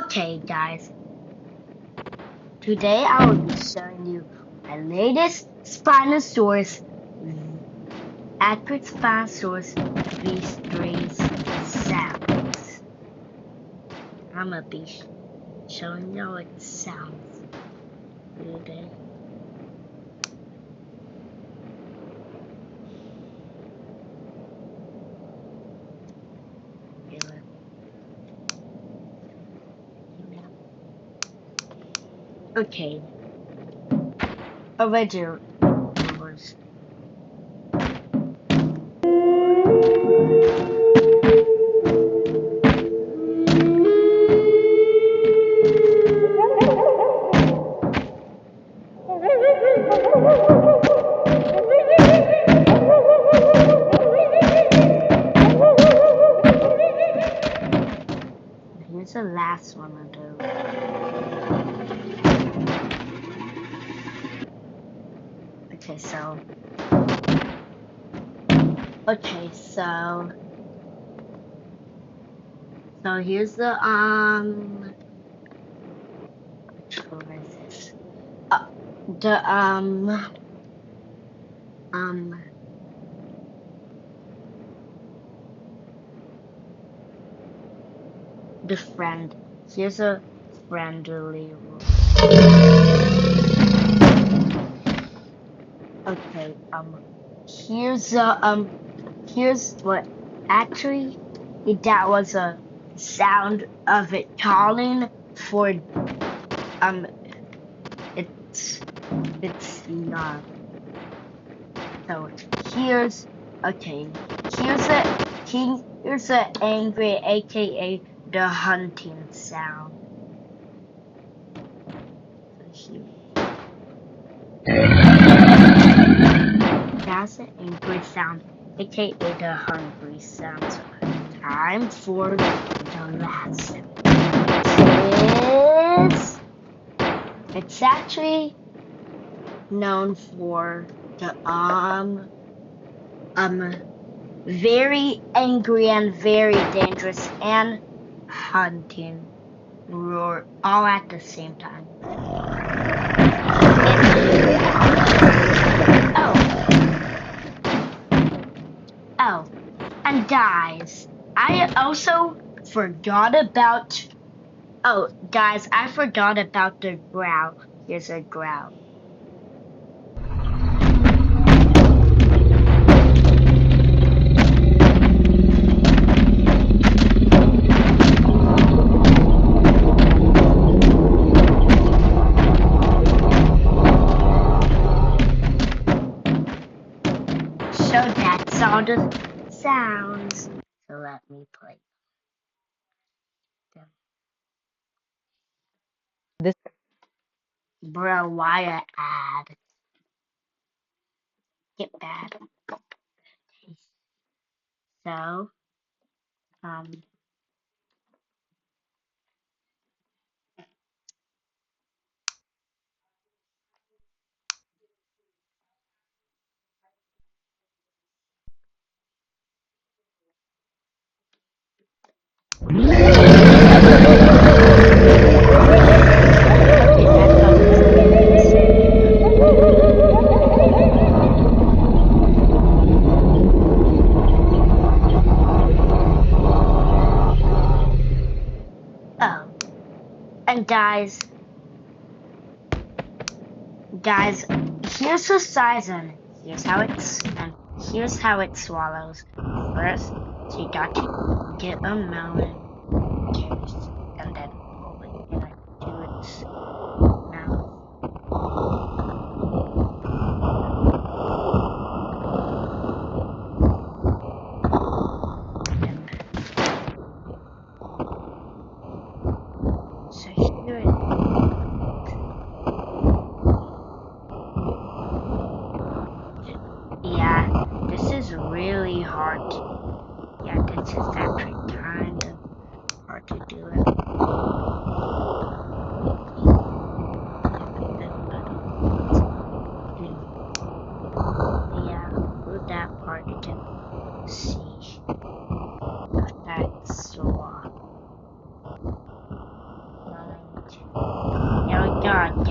Okay, guys. Today I will be showing you my latest Spinosaurus, accurate Spinosaurus V3 sounds. I'm gonna be showing you how it sounds today. Okay. Original. Here's the last one I'll do. Okay, so here's the what is this? The the friend. Here's a friendly rule. Okay, here's what actually that was a sound of it calling for it's not. So here's here's a angry, aka the hunting sound. That's an angry sound, aka the hungry sound. So time for the last sound. It's actually known for the very angry and very dangerous and hunting roar all at the same time. Oh, and guys, I also forgot about. Oh, guys, I forgot about the growl. Here's a growl. So that's all the sounds. So let me play them. This Bro, why a ad? Get bad. So, um, oh, and guys, here's the size and here's how it swallows. First, so you got to get a melon juice and then pull it into its mouth. So here it is. Yeah, this is really hard. Yeah, this is actually kind of hard to do it. god.